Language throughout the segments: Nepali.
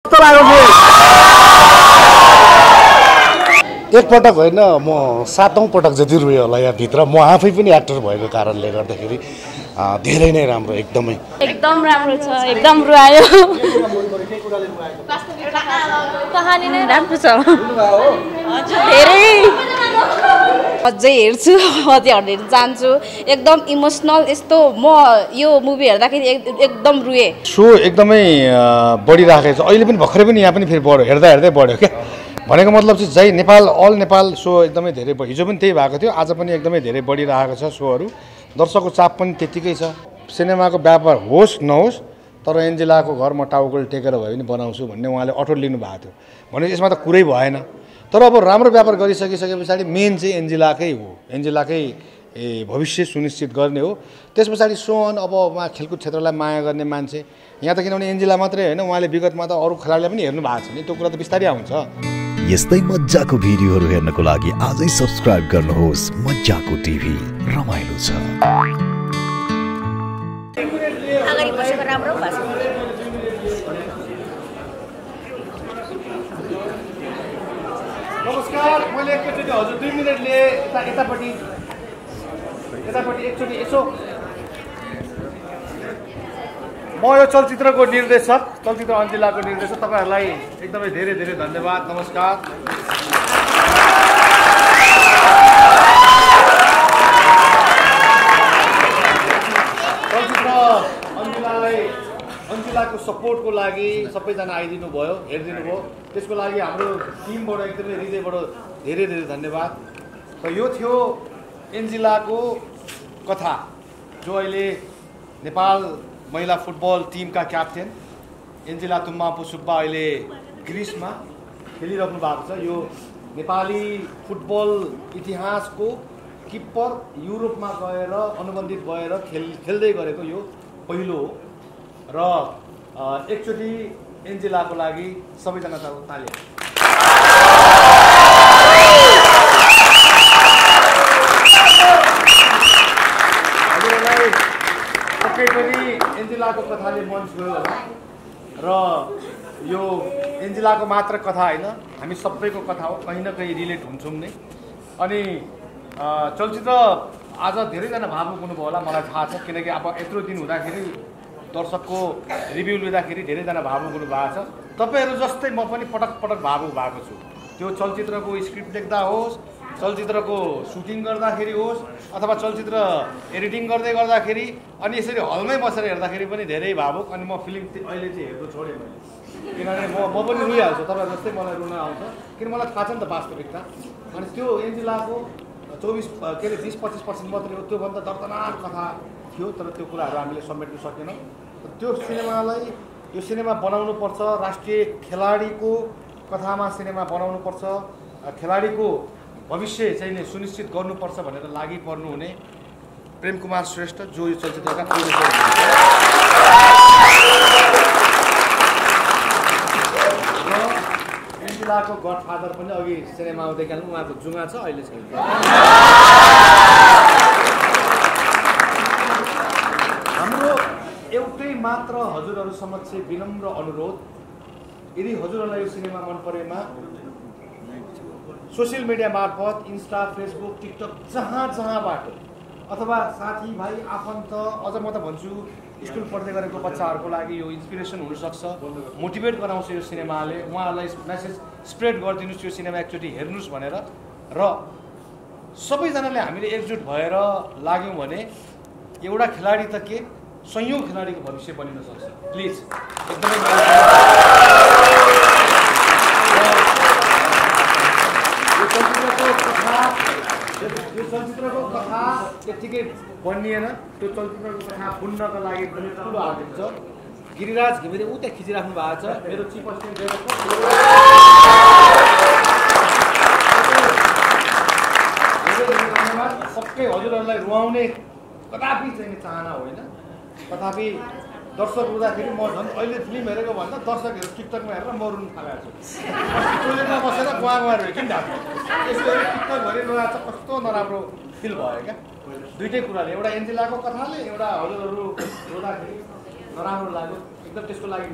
कस्तो लाग्यो एकपटक होइन म 7औं पटक जति रुएँ होला यहाँ भित्र म आफै पनि एक्टर भएको कारणले गर्दाखेरि धेरै नै राम्रो एकदम राम्रो छ एकदम रुवायो कहानी नै राम्रो छ हजुर धेरै अझै हेर्छु अझै हेर्न जान्छु एकदम इमोसनल यस्तो म यो मुभी हेर्दाखेरि एकदम रुए सो एकदमै बढिराखेको छ अहिले पनि भर्खरै पनि यहाँ पनि फेरि बढ्यो हेर्दै बढ्यो क्या भनेको मतलब चाहिँ जय नेपाल अल नेपाल सो एकदमै धेरै हिजो पनि त्यही भएको थियो आज पनि एकदमै धेरै बढिरहेको छ सोहरू दर्शकको चाप पनि त्यतिकै छ सिनेमाको व्यापार होस् नहोस् तर एन्जेलाको घर म टाउकोले टेकेर भए पनि बनाउँछु भन्ने उहाँले अठोट लिनु भएको थियो भने यसमा त कुरै भएन तर अब राम्रो व्यापार गरिसके पछाडि मेन चाहिँ एन्जेलाकै हो एन्जेलाकै भविष्य सुनिश्चित गर्ने हो त्यस पछाडि सोहन अब उहाँ खेलकुद क्षेत्रलाई माया गर्ने मान्छे यहाँ त किनभने एन्जेला मात्रै होइन उहाँले विगतमा त अरू खेलाडीलाई पनि हेर्नु भएको छ नि त्यो कुरा त बिस्तारै आउँछ यस्तै मज्जाको भिडियोहरू हेर्नको लागि आजै सब्स्क्राइब गर्नुहोस् मज्जाको टिभी रमाइलो छ अगाडि बसेको राम्रो भएको छ नमस्कार मैले एकचोटि हजुर 2 मिनेट लिए यतापट्टि एकचोटि यसो म यो चलचित्रको निर्देशक चलचित्र एन्जेलाको निर्देशक तपाईहरुलाई एकदमै धेरै धेरै धन्यवाद नमस्कार चलचित्र एन्जेलाको सपोर्टको लागि सबैजना आइदिनु भयो हेरिदिनु भयो त्यसको लागि हाम्रो टिमबाट एकदमै हृदयबाट धेरै धेरै धन्यवाद र यो थियो एन्जेलाको कथा जो अहिले नेपाल महिला फुटबल टिमका क्याप्टेन एन्जेला तुम्मापु सुब्बा अहिले ग्रिसमा खेलिरहनु भएको छ यो नेपाली फुटबल इतिहासको किपर युरोपमा गएर अनुबन्धित भएर खेल्दै गरेको यो पहिलो हो र एकचोटि एन्जेलाको लागि सबैजना ताली पक्कै पनि एन्जेलाको कथाले मन छुयो होला र यो एन्जेलाको मात्र कथा होइन हामी सबैको कथा हो कहीँ न कहीँ रिलेट हुन्छौँ नै अनि चलचित्र आज धेरैजना भावुक हुनुभयो होला मलाई थाहा छ किनकि अब यत्रो दिन हुँदाखेरि दर्शकको रिभ्यू लिँदाखेरि धेरैजना भावुक हुनुभएको छ तपाईँहरू जस्तै म पनि पटक पटक भावुक भएको छु त्यो चलचित्रको स्क्रिप्ट लेख्दा होस् चलचित्रको सुटिङ गर्दाखेरि होस् अथवा चलचित्र एडिटिङ गर्दाखेरि अनि यसरी हलमै बसेर हेर्दाखेरि पनि धेरै भावुक अनि म फिल्म अहिले चाहिँ हेर्नु छोडेँ मैले किनभने म पनि रुइहाल्छु तपाईँ जस्तै मलाई रुन आउँछ किन मलाई थाहा छ नि त वास्तविकता अनि त्यो एन्जेलाको 20-25% मात्रै हो त्योभन्दा दर्दनाक कथा थियो तर त्यो कुराहरू हामीले समेट्न सकेनौँ त्यो सिनेमालाई यो सिनेमा बनाउनुपर्छ राष्ट्रिय खेलाडीको कथामा सिनेमा बनाउनुपर्छ खेलाडीको भविष्य चाहिँ नै सुनिश्चित गर्नुपर्छ भनेर लागि पर्नुहुने प्रेम कुमार श्रेष्ठ जो यो चलचित्रका प्रोड्युसर एन्जेलाको गडफादर पनि अघि सिनेमा आउँदै गएन उहाँको जुङ्गा छ अहिले छैन हाम्रो एउटै मात्र हजुरहरू समक्ष विनम्र अनुरोध यदि हजुरहरूलाई यो सिनेमा मन परेमा सोसियल मिडिया मार्फत इन्स्टा फेसबुक टिकटक जहाँबाट अथवा साथी भाइ आफन्त अझ म त भन्छु स्कुल पढ्दै गरेको बच्चाहरूको लागि यो इन्सपिरेसन हुनसक्छ मोटिभेट गराउँछ यो सिनेमाले उहाँहरूलाई मेसेज स्प्रेड गरिदिनुहोस् यो सिनेमा एकचोटि हेर्नुहोस् भनेर र सबैजनाले हामीले एकजुट भएर लाग्यौँ भने एउटा खेलाडी त के सयौं खेलाडीको भविष्य बनिन सक्छ प्लिज एकदमै यो चलचित्रको कथा त्यतिकै बनिएन त्यो चलचित्रको कथा बुन्नका लागि पनि ठुलो हात हुन्छ गिरिराज घिमिरे उ त्यहाँ खिचिराख्नु भएको छ मेरो चिफ असिस्टेन्ट धन्यवाद पक्कै हजुरहरूलाई रुवाउने कदापि चाहिँ चाहना होइन तथापि दर्शक हुँदाखेरि म झन् अहिले फिल्म हेरेको भन्दा दर्शकहरू टिकटकमा हेरेर म रुन थालेको छु टोइलेटमा बसेर गुवा किन ढाक्नु यसो टिकटकभरि रोएको छ कस्तो नराम्रो फिल भयो क्या दुइटै कुराले एउटा एन्जेलाको कथाले एउटा हजुरहरू रोँदाखेरि नराम्रो लाग्यो एकदम त्यसको लागि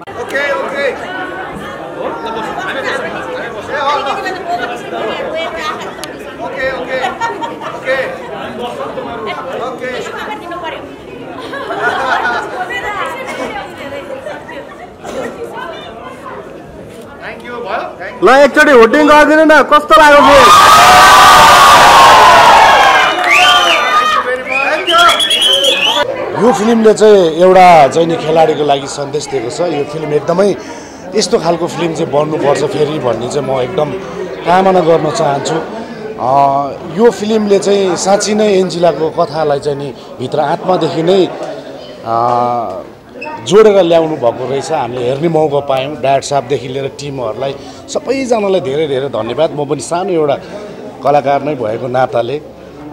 भयो ल एकचोटि होटिङ गरिदिनु न कस्तो लाग्यो फेरि यो फिल्मले चाहिँ एउटा चाहिँ नि खेलाडीको लागि सन्देश दिएको छ यो फिल्म एकदमै यस्तो खालको फिल्म चाहिँ बन्नुपर्छ फेरि भन्ने चाहिँ म एकदम कामना गर्न चाहन्छु यो फिल्मले चाहिँ साँच्ची नै एन्जिलाको कथालाई चाहिँ नि भित्र आत्मादेखि नै जोडेर ल्याउनु भएको रहेछ हामीले हेर्ने मौका पायौँ डायरेक्टर साहबदेखि लिएर टिमहरूलाई सबैजनालाई धेरै धेरै धन्यवाद म पनि सानो एउटा कलाकार नै भएको नाताले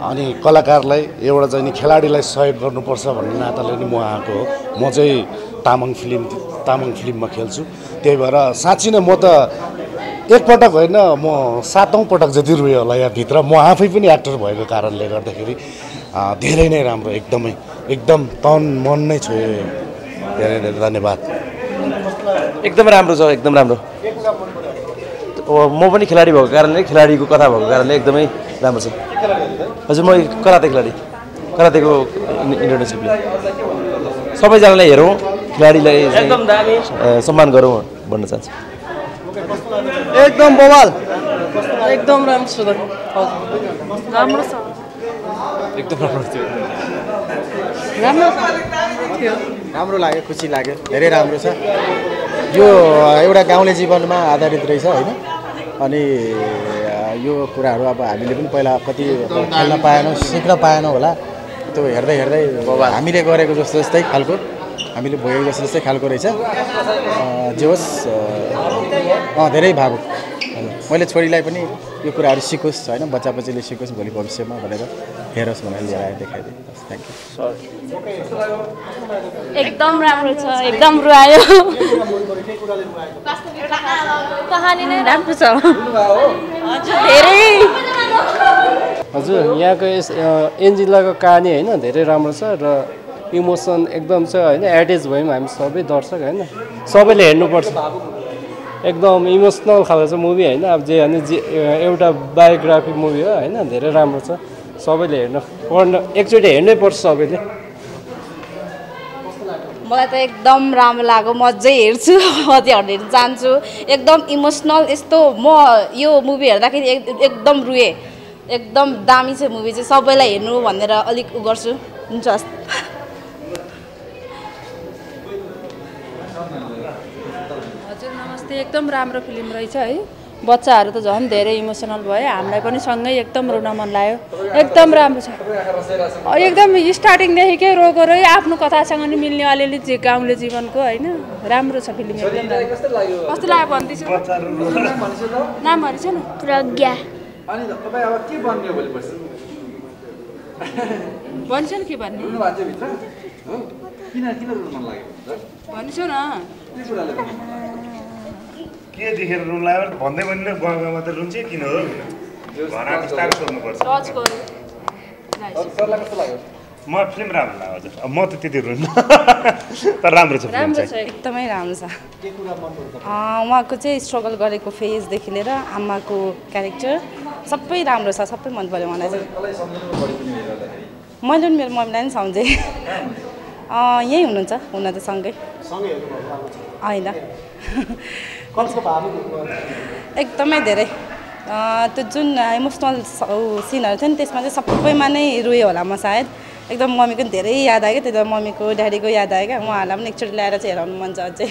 अनि कलाकारलाई एउटा चाहिँ नि खेलाडीलाई सहयोग गर्नुपर्छ भन्ने नाताले नि म आएको हो म चाहिँ तामाङ फिल्ममा खेल्छु त्यही भएर साँच्ची नै म त एकपटक होइन म 7औं पटक जति रोएँ होला यहाँ भित्र म आफै पनि एक्टर भएको कारणले गर्दाखेरि धेरै नै राम्रो एकदम तन मन नै छोयो धेरै धेरै धन्यवाद एकदम राम्रो छ एकदम राम्रो म पनि खेलाडी भएको कारणले खेलाडीको कथा भएको कारणले एकदमै राम्रो छ हजुर म करातेको इन्टरनेसनल सबैजनालाई हेरौँ खेलाडीलाई एकदम दामी सम्मान गरौँ भन्न चाहन्छु एकदम बवाल एकदम राम्रो छ राम्रो छ एकदम राम्रो थियो राम्रो लाग्यो खुसी लाग्यो धेरै राम्रो छ यो एउटा गाउँले जीवनमा आधारित रहेछ होइन अनि यो कुराहरू अब हामीले पनि पहिला कति खेल्न पाएनौँ सिक्न पाएनौँ होला त्यो हेर्दै हामीले गरेको जस्तै खालको हामीले भोगेको जस्तै खालको रहेछ जे होस् धेरै भावुक मैले छोरीलाई पनि यो कुराहरू सिकोस् होइन बच्चाले सिकोस् भोलि भविष्यमा भनेर हेरोस् भनेर लिएर आएर देखाइदिएँ थ्याङ्क यू एकदम राम्रो छ एकदम रुवायो कहानी नै राम्रो छ धेरै हजुर यहाँको एन्जिलाको कहानी होइन धेरै राम्रो छ र इमोसन एकदम छ होइन एटेच भयौँ हामी सबै दर्शक होइन सबैले हेर्नुपर्छ एकदम इमोसनल खालको छ मुभी होइन अब जे होइन एउटा बायोग्राफी मुभी हो होइन धेरै राम्रो छ सबैले एकचोटि हेर्नै पर्छ सबैले मलाई त एकदम राम्रो लाग्यो म अझै हेर्छु अझै हेर्न जान्छु एकदम इमोसनल यस्तो म यो मुभी हेर्दाखेरि एकदम रुएँ एकदम दामी छ मुभी चाहिँ सबैलाई हेर्नु भनेर अलिक उ गर्छु हुन्छ हजुर नमस्ते एकदम राम्रो फिल्म रहेछ है बच्चाहरू त झन् धेरै इमोसनल भयो हामीलाई पनि सँगै एकदम रुन मन लाग्यो एकदम राम्रो छ एकदम स्टार्टिङदेखिकै रोएको रह्यो आफ्नो कथासँग नि मिल्ने अलिअलि गाउँले जीवनको होइन राम्रो छ फिल्म एकदम कस्तो लाग्यो भन्दैछु नामहरू छ न प्रज्ञा अनि तपाईँ अब के बन्ने हो भोलि पर्सि भन्छ नि के भन्ने रुनु भएको भित्र हो किन रुनु मन लाग्यो भन्छु न के देखेर रुन लाग्यो भन्दै भन्ने गाउँमा त रुन्छ किन हो घरमा बिस्तारै सोध्नुपर्छ सरलाई कस्तो लाग्यो म फिल्म राम्रो लाग्यो हजुर म त त्यति रुन्न तर राम्रो छ फिल्म चाहिँ एकदमै राम्रो छ उहाँको चाहिँ स्ट्रगल गरेको फेजदेखि लिएर आमाको क्यारेक्टर सबै राम्रो छ सबै मन पर्यो मलाई चाहिँ मैले पनि मेरो मम्मीलाई पनि सम्झेँ यहीँ हुनुहुन्छ हुन त सँगै होइन एकदमै धेरै त्यो जुन इमोसनल सिनहरू थियो नि त्यसमा चाहिँ सबैमा नै रोयो होला म सायद एकदम मम्मीको धेरै याद आयो क्या त्यति बेला मम्मीको ड्याडीको याद आयो क्या उहाँहरूलाई पनि एकचोटि ल्याएर चाहिँ हेराउनु मन छ अझै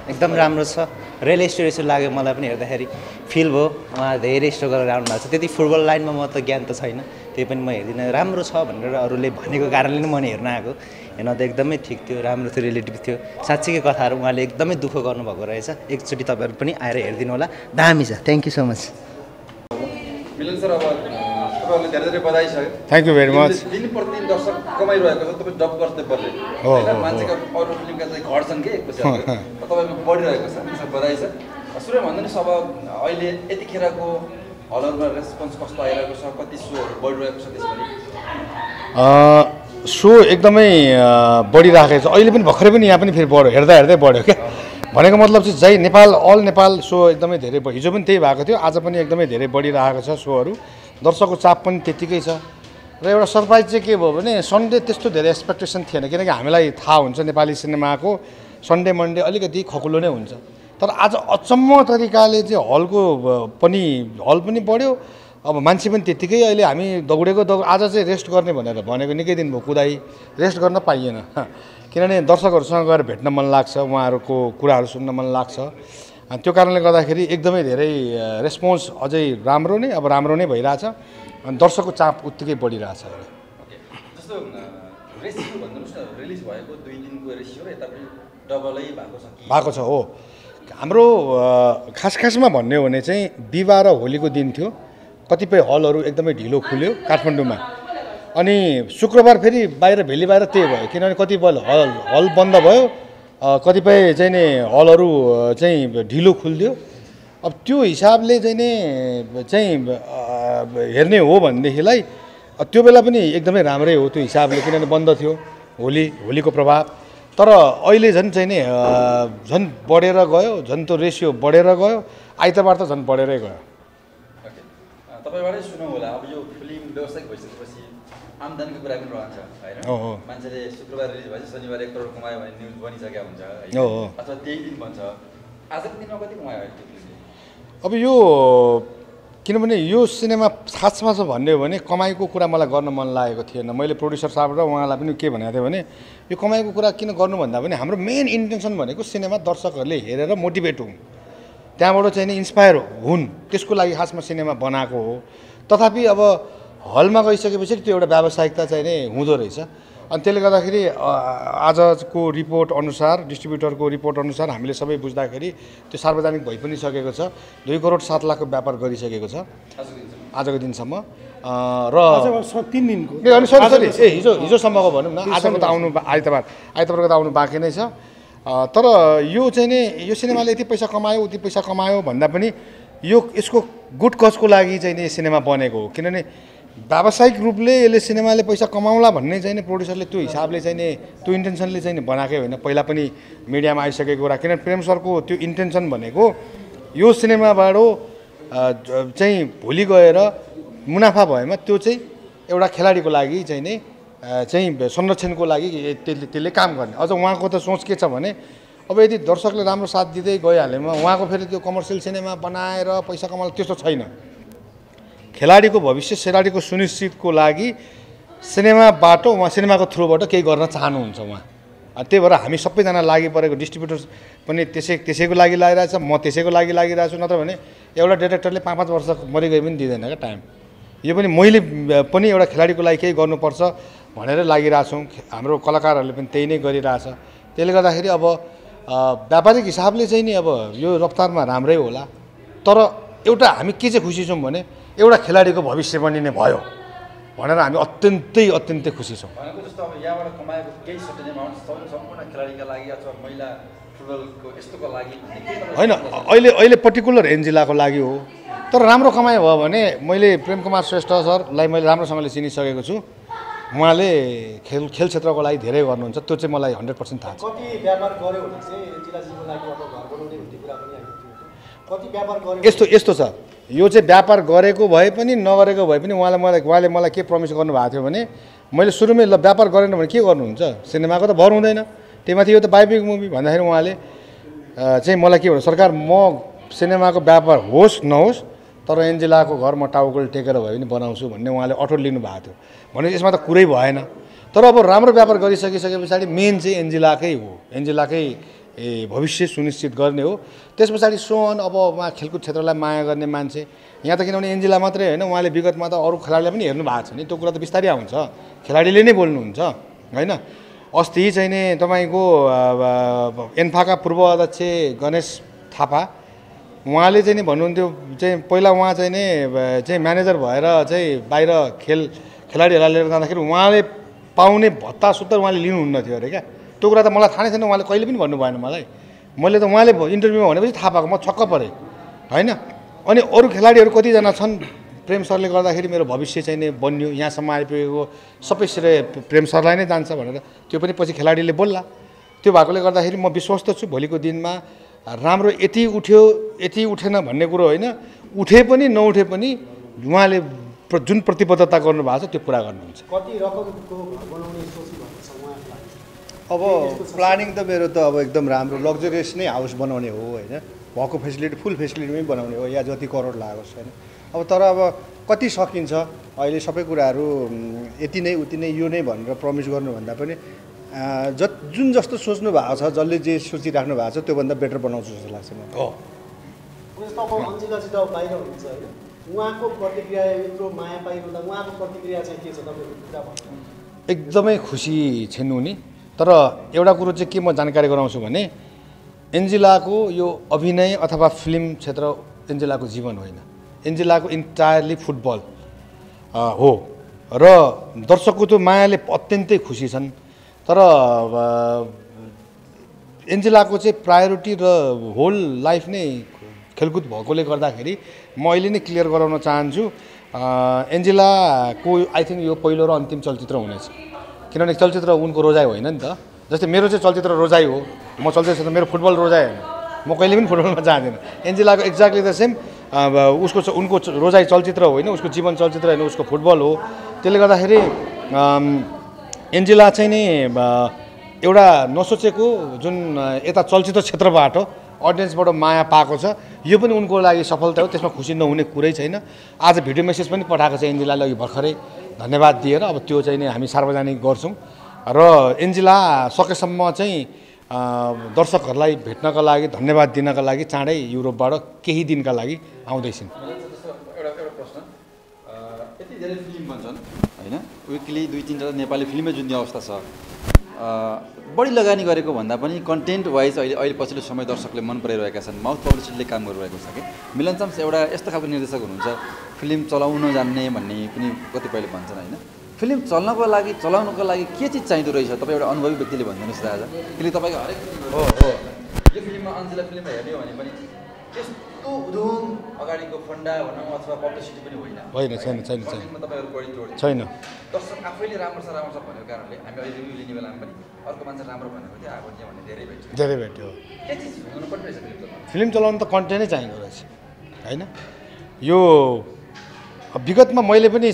एकदम राम्रो छ रियल स्टोरी जस्तो लाग्यो मलाई पनि हेर्दाखेरि फिल भयो उहाँ धेरै स्ट्रगल राम्रो भएको छ त्यति फुटबल लाइनमा म त ज्ञान त छैन त्यही पनि म हेर्दिनँ राम्रो छ भनेर अरूले भनेको कारणले नै म हेर्न आएको हेर्न त एकदमै ठिक थियो राम्रो थियो रिलेटिभ थियो साँच्चीकै कथाहरू उहाँले एकदमै दुःख गर्नुभएको रहेछ एकचोटि तपाईँहरू पनि आएर हेरिदिनु होला दामी छ thank you so much Milan sir अब तपाईँहरूले धेरै धेरै बधाई छ थ्याङ्क यू भेरी मच दिन प्रतिदिन दर्शक कमाइरहेको छ तपाईँ डब गर्दै पर्ने मान्छेको अरू फिल्मका चाहिँ घट्छन् कि एकपछि तपाईँको बढिरहेको छ त्यसमा बधाई छ सुरुमा भन्दा नि सब अहिले यतिखेरको हलहरूमा रेस्पोन्स कस्तो आइरहेको छ कति सोहरू बढिरहेको छ त्यसमा सो एकदमै बढिराखेको छ अहिले पनि भर्खरै पनि यहाँ पनि फेरि बढ्यो हेर्दै बढ्यो क्या भनेको मतलब चाहिँ जय नेपाल अल नेपाल सो एकदमै धेरै भयो हिजो पनि त्यही भएको थियो आज पनि एकदमै धेरै बढिरहेको छ सोहरू दर्शकको चाप पनि त्यत्तिकै छ र एउटा सरप्राइज चाहिँ के भयो भने सन्डे त्यस्तो धेरै एक्सपेक्टेसन थिएन किनकि हामीलाई थाहा हुन्छ नेपाली सिनेमाको सन्डे मन्डे अलिकति खकुलो नै हुन्छ तर आज अचम्म तरिकाले चाहिँ हल पनि बढ्यो। अब मान्छे पनि त्यत्तिकै अहिले हामी दौडेको आज चाहिँ रेस्ट गर्ने भनेर भनेको निकै दिन भयो कुदाई रेस्ट गर्न पाइएन किनभने दर्शकहरूसँग गएर भेट्न मन लाग्छ उहाँहरूको कुराहरू सुन्न मन लाग्छ त्यो कारणले गर्दाखेरि एकदमै धेरै रेस्पोन्स अझै राम्रो नै भइरहेछ अनि दर्शकको चाप उत्तिकै बढिरहेछ जस्तो रेसियो भन्नुहोस् न रिलिज भएको 2 दिनको रेसियो र यतापट्टि डबलै भएको छ हो हाम्रो खासमा भन्ने हो भने चाहिँ बिहिबार र होलीको दिन थियो कतिपय हलहरू एकदमै ढिलो खुल्यो काठमाडौँमा अनि शुक्रबार फेरि भेली बाहिर त्यही भयो किनभने कतिपय हल बन्द भयो कतिपय चाहिँ नि हलहरू चाहिँ ढिलो खुल्दियो अब त्यो हिसाबले चाहिँ हेर्ने हो भनेदेखिलाई त्यो बेला पनि एकदमै राम्रै हो त्यो हिसाबले किनभने बन्द थियो होलीको प्रभाव तर अहिले झन् बढेर गयो झन् त्यो रेसियो बढेर गयो आइतबार त झन् बढेरै गयो तपाईबाटै सुनौँ होला अब यो फिल्म व्यवसायिक भइसकेपछि आम्दानीको कुरा पनि रहन्छ हैन मान्छेले शुक्रबार रिलिज भएपछि शनिबार 1 करोड कमायो भन्ने न्युज बनिसकेको हुन्छ हैन अथवा त्यही दिन भन्छ आजको दिनमा कति कमायो त्यो फिल्मले अब यो किनभने यो सिनेमा खासमा छ भन्ने हो भने कमाइको कुरा मलाई गर्न मन लागेको थिएन मैले प्रोड्युसर साहब र उहाँलाई पनि के भनेको थिएँ भने यो कमाइको कुरा किन गर्नु भन्दा पनि हाम्रो मेन इन्टेन्सन भनेको सिनेमा दर्शकहरूले हेरेर मोटिभेट हुन् त्यहाँबाट चाहिँ नि इन्स्पायर हुन् त्यसको लागि खासमा सिनेमा बनाएको हो तथापि अब हलमा गइसकेपछि त्यो एउटा व्यावसायिकता चाहिँ नि हुँदो रहेछ अनि त्यसले गर्दाखेरि आजको रिपोर्ट अनुसार डिस्ट्रिब्युटरको रिपोर्ट अनुसार हामीले सबै बुझ्दाखेरि त्यो सार्वजनिक भइ पनि सकेको छ 2 करोड 7 लाखको व्यापार गरिसकेको छ आजको दिनसम्म र 3 दिनको अनि सरी हिजोसम्मको भनौँ न आजको त आउनु आइतबारको त आउनु बाँकी नै छ तर यो चाहिँ नि यो सिनेमाले यति पैसा कमायो भन्दा पनि यसको गुड कजको लागि चाहिँ नि सिनेमा बनेको हो किनभने व्यावसायिक रूपले यसले सिनेमाले पैसा कमाउला भन्ने चाहिँ नि प्रोड्युसरले त्यो हिसाबले चाहिँ नि त्यो इन्टेन्सनले चाहिँ नि बनाएकै होइन पहिला पनि मिडियामा आइसकेको कुरा किनभने प्रेम सरको त्यो इन्टेन्सन भनेको यो सिनेमाबाट चाहिँ भोलि गएर मुनाफा भएमा त्यो चाहिँ एउटा खेलाडीको लागि चाहिँ नि संरक्षणको लागि त्यसले काम गर्ने अझ उहाँको त सोच के छ भने अब यदि दर्शकले राम्रो साथ दिँदै गइहालेमा उहाँको फेरि त्यो कमर्सियल सिनेमा बनाएर पैसा कमाउनु त्यस्तो छैन खेलाडीको भविष्य खेलाडीको सुनिश्चितको लागि सिनेमाबाट उहाँ सिनेमाको थ्रुबाट केही गर्न चाहनुहुन्छ उहाँ त्यही भएर हामी सबैजना लागि परेको डिस्ट्रिब्युटर पनि त्यसैको लागि लागिरहेछ म त्यसैको लागि लागिरहेको छु नत्र भने एउटा डिरेक्टरले 5-5 वर्ष मरिगए पनि दिँदैन क्या टाइम यो पनि मैले पनि एउटा खेलाडीको लागि केही गर्नुपर्छ भनेर लागिरहेछौँ हाम्रो कलाकारहरूले पनि त्यही नै गरिरहेछ त्यसले गर्दाखेरि अब व्यापारिक हिसाबले चाहिँ नि अब यो रफ्तारमा राम्रै होला तर एउटा हामी के चाहिँ खुसी छौँ भने एउटा खेलाडीको भविष्य पनि नै भयो भनेर हामी अत्यन्तै खुसी छौँ भनेको जस्तो अब यहाँबाट कमाएको केही सर्टेन एमाउन्ट सम्पूर्ण खेलाडीका लागि अथवा महिला फुटबलको यस्तोको लागि होइन अहिले पर्टिकुलर एन्जिलाको लागि हो तर राम्रो कमाइ भयो भने मैले प्रेम कुमार श्रेष्ठ सरलाई मैले राम्रोसँगले चिनिसकेको छु उहाँले खेल क्षेत्रको लागि धेरै गर्नुहुन्छ त्यो चाहिँ मलाई 100% थाहा छ कति व्यापार गर्यो भने चाहिँ एन्जिलाजीको लागि अब घर बनाउने भन्ने कुरा पनि कति व्यापार गर्यो यस्तो छ यो चाहिँ व्यापार गरेको भए पनि नगरेको भए पनि उहाँले मलाई के प्रमिस गर्नुभएको थियो भने मैले सुरुमै ल व्यापार गरेन भने के गर्नुहुन्छ सिनेमाको त भर हुँदैन त्यहीमाथि यो त बायोपिक मुभी भन्दाखेरि उहाँले चाहिँ मलाई के भन्नु सरकार म सिनेमाको व्यापार होस् नहोस् तर एन्जिलाको घर म टाउकोले टेकेर भए पनि बनाउँछु भन्ने उहाँले अठोट लिनुभएको थियो भने यसमा त कुरै भएन तर अब राम्रो व्यापार गरिसके पछाडि मेन चाहिँ एन्जिलाकै हो एन्जिलाकै भविष्य सुनिश्चित गर्ने हो त्यस पछाडि सोन अब उहाँ खेलकुद क्षेत्रलाई माया गर्ने मान्छे यहाँ त किनभने एन्जिला मात्रै होइन उहाँले विगतमा त अरू खेलाडीलाई पनि हेर्नु भएको छ नि त्यो कुरा त बिस्तारै आउँछ खेलाडीले नै बोल्नुहुन्छ होइन अस्ति चाहिँ नि तपाईँको एन्फाका पूर्व अध्यक्ष गणेश थापा उहाँले चाहिँ नि भन्नुहुन्थ्यो चाहिँ पहिला उहाँ चाहिँ नि चाहिँ म्यानेजर भएर चाहिँ बाहिर खेलाडीहरूलाई लिएर जाँदाखेरि उहाँले पाउने भत्ता सुत्तर उहाँले लिनुहुन्न थियो अरे क्या त्यो कुरा त मलाई थाहा नै छैन उहाँले कहिले पनि भन्नु भएन मलाई मैले त उहाँले इन्टरभ्यूमा भनेपछि थाहा पाएको म छक्क परेँ होइन अनि अरू खेलाडीहरू कतिजना छन् प्रेम सरले गर्दाखेरि मेरो भविष्य चाहिँ नि बन्यो यहाँसम्म आइपुगेको सबै श्रेय प्रेम सरलाई नै जान्छ भनेर त्यो पनि पछि खेलाडीले बोल्ला त्यो भएकोले गर्दाखेरि म विश्वस्त छु भोलिको दिनमा राम्रो यति उठ्यो यति उठेन भन्ने कुरो होइन उठे पनि नउठे पनि उहाँले जुन प्रतिबद्धता गर्नुभएको छ त्यो पुरा गर्नुहुन्छ कति रकमको बनाउने सोच भएको छ उहाँलाई अब प्लानिङ त मेरो त अब एकदम राम्रो लग्जरियस नै हाउस बनाउने हो होइन, भएको फेसिलिटी फुल फेसिलिटीमै बनाउने हो, या जति करोड लागोस् होइन। अब तर अब कति सकिन्छ अहिले सबै कुराहरू यति नै उति नै यो नै भनेर प्रमिस गर्नुभन्दा पनि जुन जस्तो सोच्नु भएको छ, जसले जे सोचिराख्नु भएको छ त्योभन्दा बेटर बनाउँछु जस्तो लाग्छ मलाई। हो तपाईँ अन्जिलासित बाहिर हुनुहुन्छ होइन, उहाँको प्रतिक्रिया यत्रो माया पाइरहँदा उहाँको प्रतिक्रिया चाहिँ के छ तपाईँको कुरा भन्नु? एकदमै खुसी छिन् उनी। तर एउटा कुरो चाहिँ के म जानकारी गराउँछु भने एन्जिलाको यो अभिनय अथवा फिल्म क्षेत्र एन्जिलाको जीवन होइन, एन्जिलाको इन्टायरली फुटबल हो र दर्शकको त्यो मायाले अत्यन्तै खुसी छन्। तर एन्जिलाको चाहिँ प्रायोरिटी र होल लाइफ नै खेलकुद भएकोले गर्दाखेरि म अहिले नै क्लियर गराउन चाहन्छु, एन्जिलाको आई थिङ्क यो पहिलो र अन्तिम चलचित्र हुनेछ। किनभने चलचित्र उनको रोजाइ होइन नि त, जस्तै मेरो चाहिँ चलचित्र रोजाइ हो, म चलचित्र मेरो फुटबल रोजाइ होइन, म कहिले पनि फुटबलमा जाँदिनँ। एन्जिलाको एक्ज्याक्टली द सेम, उनको रोजाइ चलचित्र होइन, उसको जीवन चलचित्र होइन, उसको फुटबल हो। त्यसले गर्दाखेरि एन्जिला चाहिँ नि एउटा नसोचेको जुन यता चलचित्र क्षेत्रबाट अडियन्सबाट माया पाएको छ, यो पनि उनको लागि सफलता हो, त्यसमा खुसी नहुने कुरै छैन। आज भिडियो मेसेज पनि पठाएको छ एन्जिलाले अघि भर्खरै धन्यवाद दिएर, अब त्यो चाहिँ नि हामी सार्वजनिक गर्छौँ र एन्जिला सकेसम्म चाहिँ दर्शकहरूलाई भेट्नका लागि धन्यवाद दिनका लागि चाँडै युरोपबाट केही दिनका लागि आउँदैछन्। एउटा प्रश्न, यति धेरै फिल्म बन्छन् होइन, विकली 2-3 नेपाली फिल्मै जुन अवस्था छ, बढी लगानी गरेको भन्दा पनि कन्टेन्ट वाइज अहिले पछिल्लो समय दर्शकले मन पराइरहेका छन्, माउथ पब्लिसिटीले काम गरिरहेको छ कि मिलन चाम्स एउटा यस्तो खालको निर्देशक हुनुहुन्छ, फिल्म चलाउन जान्ने भन्ने पनि कतिपयले भन्छन् होइन। फिल्म चलाउनको लागि के चिज चाहिँदो रहेछ, तपाईँ एउटा अनुभवी व्यक्तिले भनिदिनुहोस् दाजु, किनकि तपाईँको हरेक हो यो फिल्ममा अन्जिला फिल्ममा हेर्ने हो भने पनि त्यस्तो उधुम अगाडिको फन्डा भनौँ अथवा पब्लिसिटी पनि होइन, छैन तपाईँहरू बढी जोड छैन। दर्शक आफैले राम्रो छ भनेको कारणले हामी अहिले रिभ्यू लिने बेलामा पनि अर्को मान्छे राम्रो भनेको थियो आएको थियो भन्ने धेरै भेट्यो। के चिज हुनुपर्ने रहेछ फिल्म चलाउनु त कन्टेन्टै चाहिँदो रहेछ होइन। यो विगतमा मैले पनि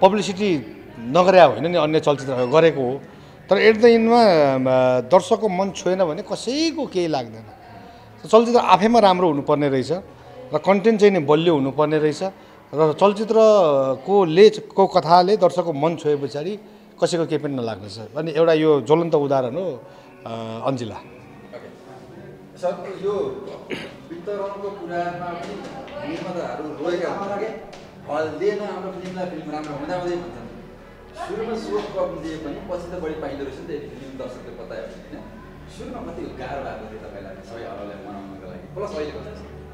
पब्लिसिटी नगरे होइन नि, अन्य चलचित्रहरू गरेको हो, तर एट द इन्डमा दर्शकको मन छोएन भने कसैको केही लाग्दैन। चलचित्र आफैमा राम्रो हुनुपर्ने रहेछ र कन्टेन्ट चाहिँ नि बलियो हुनुपर्ने रहेछ र चलचित्रको कथाले दर्शकको मन छोए पछाडि कसैको केही पनि नलाग्नेछ। अनि एउटा यो ज्वलन्त उदाहरण हो अन्जिला। सर यो वितरणको कुरामा पनि निर्माताहरू रोएका हुन्, हल्दिएन हाम्रो फिल्मलाई, फिल्म राम्रो हुँदाहुँदै भन्छन्। सुरुमा सो कम दिए पनि पछि त बढी पाइँदो रहेछ नि त फिल्म दर्शकले बतायो होइन। सुरुमा कति गाह्रो भएको थियो तपाईँलाई सबै हललाई मनाउनको लागि, प्लस अहिले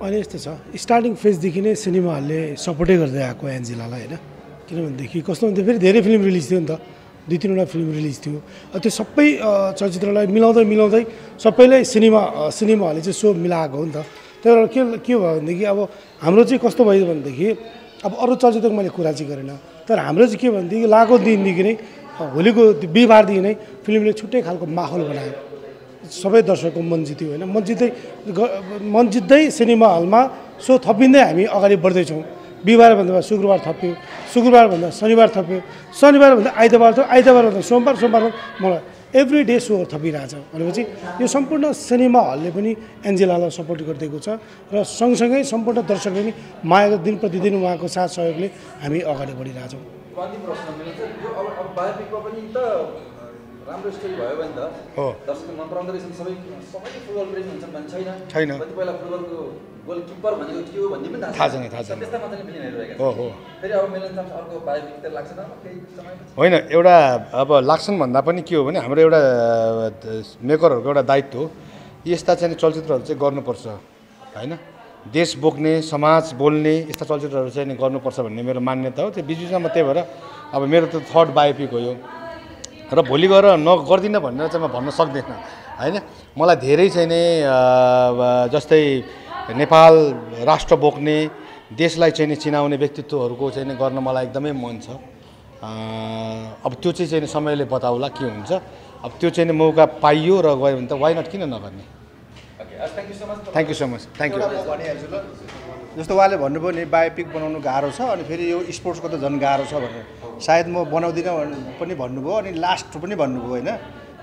अहिले यस्तो छ, स्टार्टिङ फेजदेखि नै सिनेमा हलले सपोर्टै गर्दै आएको एन्जिलालाई होइन। किनभनेदेखि कस्तो हुन्थ्यो, फेरि धेरै फिल्म रिलिज थियो नि त, 2-3वटा फिल्म रिलिज थियो, त्यो सबै चलचित्रलाई मिलाउँदै सबैलाई सिनेमा हलले चाहिँ सो मिलाएको हो नि त। त्यही भएर के भयो भनेदेखि अब हाम्रो चाहिँ कस्तो भयो भनेदेखि अब अरू चलचित्रको मैले कुरा चाहिँ गरेन, तर हाम्रो चाहिँ के भनेदेखि लागेको दिनदेखि नै होलीको बिहिबारदेखि नै फिल्मले छुट्टै खालको माहौल बनायो, सबै दर्शकको मन जित्यो होइन। मन जित्दै सिनेमा हलमा सो थपिँदै हामी अगाडि बढ्दैछौँ। बिहिबारभन्दा शुक्रबार थप्यो, शुक्रबारभन्दा शनिबार थप्यो, शनिबारभन्दा आइतबार थप्यो, आइतबारभन्दा सोमबार मलाई एभ्री डे सो थपिरहेछ भनेपछि यो सम्पूर्ण सिनेमा हलले पनि एन्जेलालाई सपोर्ट गरिदिएको छ र सँगसँगै सम्पूर्ण दर्शकले पनि मायाको दिन प्रतिदिन उहाँको साथ सहयोगले हामी अगाडि बढिरहेछौँ। अन्तिम प्रश्न मेरो चाहिँ यो अब बायोपिकमा पनि त राम्रो स्टोरी भयो भने त दर्शकले मन पराउँदो रहेछन्, सबै फुटबल प्रेमी हुन्छन् भन्ने छैन। कतिपयलाई फुटबलको गोलकिपर भनेको के हो भन्ने पनि थाहा छैन। त्यस्ता मान्छेले फिल्म हेरिरहेका छन्। फेरि अब मिलन चाम्स अर्को बायोपिक त लाग्छ न केही समयपछि? होइन, एउटा अब लाग्छन् भन्दा पनि के हो भने हाम्रो एउटा मेकरहरूको एउटा दायित्व हो, यस्ता चाहिँ चलचित्रहरू चाहिँ गर्नुपर्छ होइन। देश बोक्ने, समाज बोल्ने यस्ता चलचित्रहरू चाहिँ नि गर्नुपर्छ भन्ने मेरो मान्यता हो। त्यो बिचमा त्यही भएर अब मेरो त 3rd बायोपिक हो यो र भोलि गएर गर्दिनँ भनेर चाहिँ म भन्न सक्दिनँ होइन। मलाई धेरै चाहिँ नि जस्तै नेपाल राष्ट्र बोक्ने, देशलाई चाहिँ नि चिनाउने व्यक्तित्वहरूको चाहिँ नि गर्न मलाई एकदमै मन छ। अब त्यो चाहिँ समयले बताउला के हुन्छ। अब त्यो चाहिँ नि मौका पाइयो र गयो भने त वाइ नट किन नगर्ने। Thank you so much. Thank you. भनिहाल्छु ल, जस्तो उहाँले भन्नुभयो नि बायोपिक बनाउनु गाह्रो छ, अनि फेरि यो स्पोर्ट्सको त झन् गाह्रो छ भनेर, सायद म बनाउँदिनँ पनि भन्नुभयो, अनि लास्ट पनि भन्नुभयो होइन।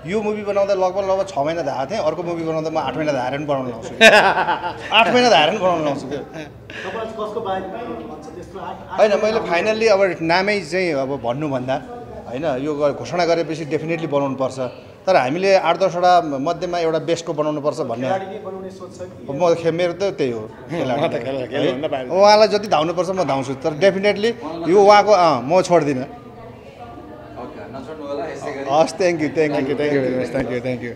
यो मुभी बनाउँदा लगभग 6 महिना धाएको थिएँ अर्को मुभी बनाउँदा म 8 महिना धाएर पनि बनाउन लाउँछु 8 महिना धाएर पनि बनाउन लाउँछु क्या होइन मैले फाइनल्ली अब नामै चाहिँ अब भन्नुभन्दा होइन यो घोषणा गरेपछि डेफिनेटली बनाउनु पर्छ तर हामीले 8-10वटा मध्येमा एउटा बेस्टको बनाउनुपर्छ भन्ने मेरो त त्यही हो उहाँलाई जति धाउनुपर्छ म धाउँछु तर डेफिनेटली यो उहाँको म छोड्दिनँ हस् thank you very much thank you